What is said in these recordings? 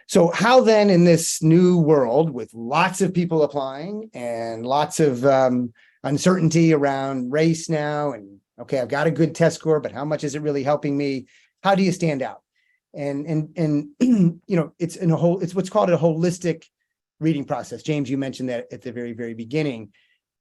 So how then in this new world with lots of people applying and lots of uncertainty around race now, and okay, I've got a good test score, but how much is it really helping me? How do you stand out? And it's what's called a holistic reading process. James, you mentioned that at the very, very beginning.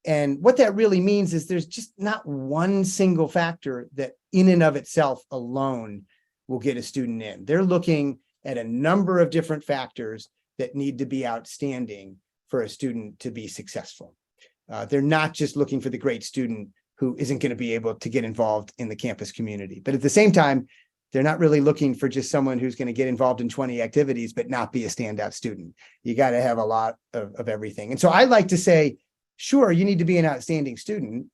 And what that really means is there's just not one single factor that in and of itself alone will get a student in. They're looking at a number of different factors that need to be outstanding for a student to be successful. They're not just looking for the great student who isn't going to be able to get involved in the campus community. But at the same time, they're not really looking for just someone who's going to get involved in 20 activities, but not be a standout student. You got to have a lot of everything. And so I like to say, sure, you need to be an outstanding student,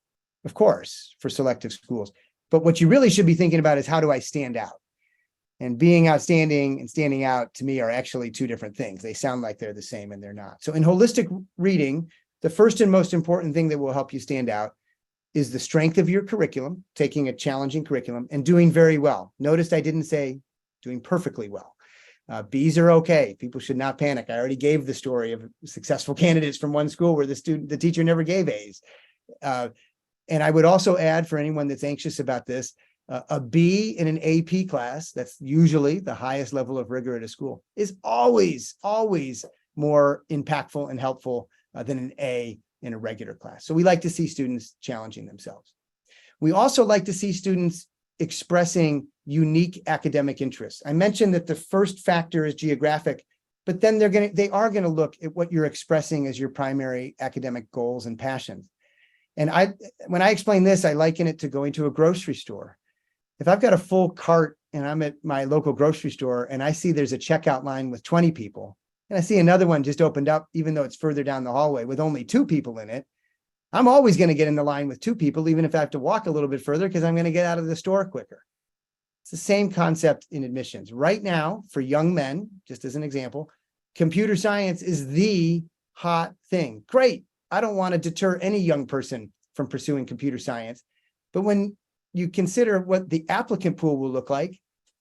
of course, for selective schools. But what you really should be thinking about is, how do I stand out? And being outstanding and standing out, to me, are actually two different things. They sound like they're the same, and they're not. So in holistic reading, the first and most important thing that will help you stand out is the strength of your curriculum, taking a challenging curriculum and doing very well. Notice I didn't say doing perfectly well. B's are okay. People should not panic. I already gave the story of successful candidates from one school where the teacher never gave A's. And I would also add, for anyone that's anxious about this, a B in an AP class, that's usually the highest level of rigor at a school, is always, always more impactful and helpful than an A in a regular class. So we like to see students challenging themselves. We also like to see students expressing unique academic interests. I mentioned that the first factor is geographic, but then they are going to look at what you're expressing as your primary academic goals and passions. And when I explain this, I liken it to going to a grocery store. If I've got a full cart and I'm at my local grocery store and I see there's a checkout line with 20 people, and I see another one just opened up, even though it's further down the hallway with only 2 people in it, I'm always going to get in the line with 2 people, even if I have to walk a little bit further, because I'm going to get out of the store quicker. It's the same concept in admissions. Right now, for young men, just as an example, computer science is the hot thing. Great. I don't want to deter any young person from pursuing computer science. But when you consider what the applicant pool will look like,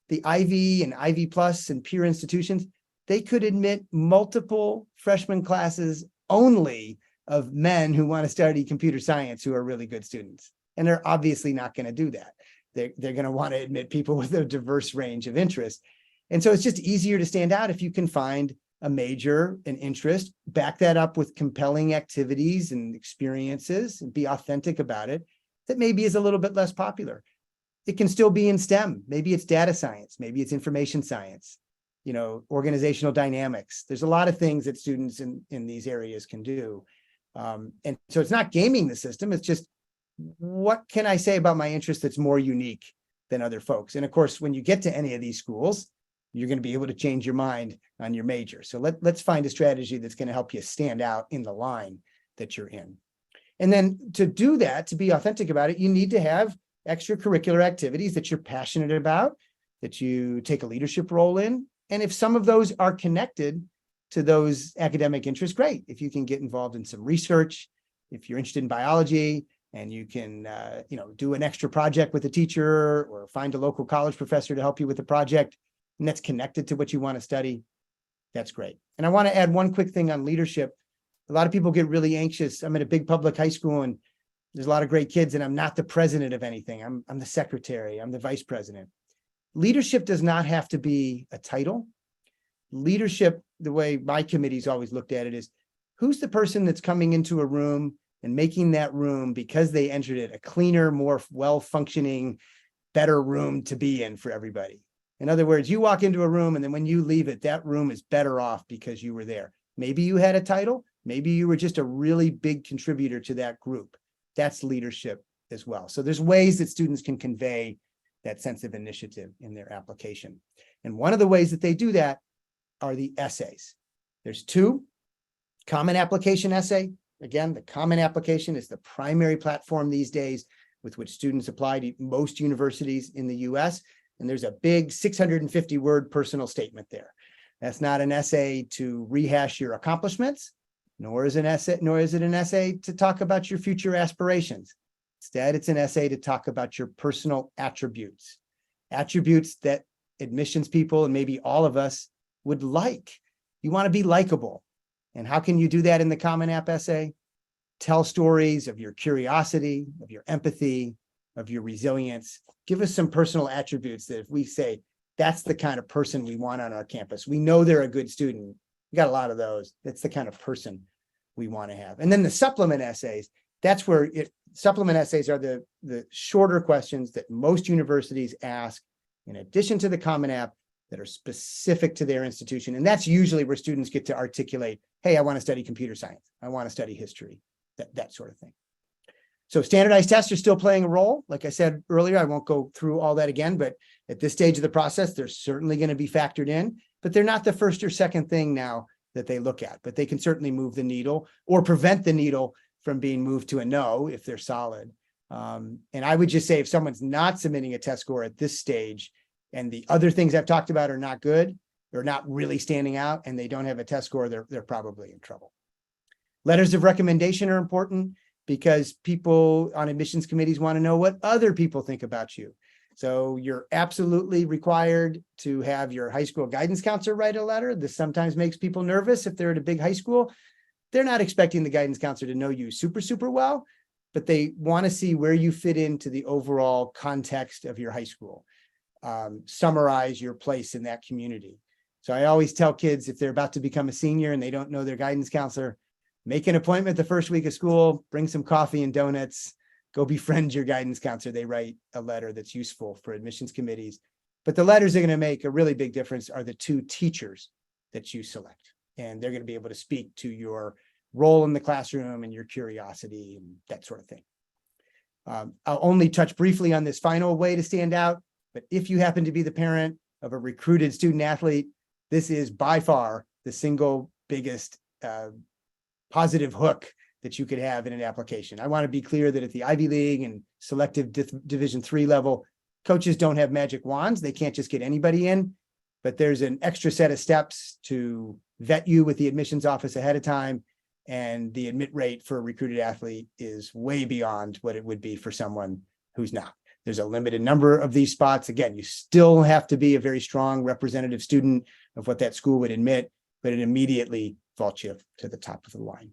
the Ivy and Ivy Plus and peer institutions, they could admit multiple freshman classes only of men who want to study computer science who are really good students. And they're obviously not going to do that. They're going to want to admit people with a diverse range of interests. And so it's just easier to stand out if you can find a major, an interest, back that up with compelling activities and experiences, and be authentic about it, that maybe is a little bit less popular. It can still be in STEM. Maybe it's data science. Maybe it's information science, organizational dynamics. There's a lot of things that students in these areas can do. And so it's not gaming the system. It's just, what can I say about my interest that's more unique than other folks? And of course, when you get to any of these schools, you're going to be able to change your mind on your major. So let's find a strategy that's going to help you stand out in the line that you're in. And then to do that, to be authentic about it, you need to have extracurricular activities that you're passionate about, that you take a leadership role in. And if some of those are connected to those academic interests, great. If you can get involved in some research, if you're interested in biology and you can, do an extra project with a teacher or find a local college professor to help you with the project, and that's connected to what you want to study, that's great. And I want to add one quick thing on leadership. A lot of people get really anxious. I'm at a big public high school and there's a lot of great kids and I'm not the president of anything. I'm the secretary, I'm the vice president. Leadership does not have to be a title. Leadership, the way my committee's always looked at it, is who's the person that's coming into a room and making that room, because they entered it, a cleaner, more well-functioning, better room to be in for everybody. In other words, you walk into a room and then when you leave it, that room is better off because you were there. Maybe you had a title, maybe you were just a really big contributor to that group. That's leadership as well. So there's ways that students can convey that sense of initiative in their application. And one of the ways that they do that are the essays. There's 2. Common application essay. Again, the Common Application is the primary platform these days with which students apply to most universities in the US. And there's a big 650-word personal statement there. That's not an essay to rehash your accomplishments, nor is it an essay to talk about your future aspirations. Instead, it's an essay to talk about your personal attributes that admissions people and maybe all of us would like You want to be likable. And how can you do that in the Common App essay? Tell stories of your curiosity, of your empathy, of your resilience. Give us some personal attributes that if we say, that's the kind of person we want on our campus. We know they're a good student. We got a lot of those. That's the kind of person we want to have. And then the supplement essays, that's where supplement essays are the shorter questions that most universities ask in addition to the Common App that are specific to their institution. And that's usually where students get to articulate, hey, I want to study computer science. I want to study history, that sort of thing. So standardized tests are still playing a role. Like I said earlier, I won't go through all that again, but at this stage of the process, they're certainly going to be factored in, but they're not the first or second thing now that they look at, but they can certainly move the needle or prevent the needle from being moved to a no if they're solid. And I would just say if someone's not submitting a test score at this stage and the other things I've talked about are not good, they're not really standing out and they don't have a test score, they're probably in trouble. Letters of recommendation are important because people on admissions committees want to know what other people think about you. So you're absolutely required to have your high school guidance counselor write a letter. This sometimes makes people nervous if they're at a big high school. They're not expecting the guidance counselor to know you super well, but they want to see where you fit into the overall context of your high school. Summarize your place in that community. So I always tell kids if they're about to become a senior and they don't know their guidance counselor, make an appointment the first week of school, bring some coffee and donuts, go befriend your guidance counselor. They write a letter that's useful for admissions committees. But the letters that are going to make a really big difference are the two teachers that you select. And they're going to be able to speak to your role in the classroom and your curiosity and that sort of thing. I'll only touch briefly on this final way to stand out, but if you happen to be the parent of a recruited student athlete, this is by far the single biggest positive hook that you could have in an application. I want to be clear that at the Ivy League and selective Division III level, coaches don't have magic wands. They can't just get anybody in, but there's an extra set of steps to vet you with the admissions office ahead of time. And the admit rate for a recruited athlete is way beyond what it would be for someone who's not. There's a limited number of these spots. Again, you still have to be a very strong representative student of what that school would admit, but it immediately vaults you to the top of the line.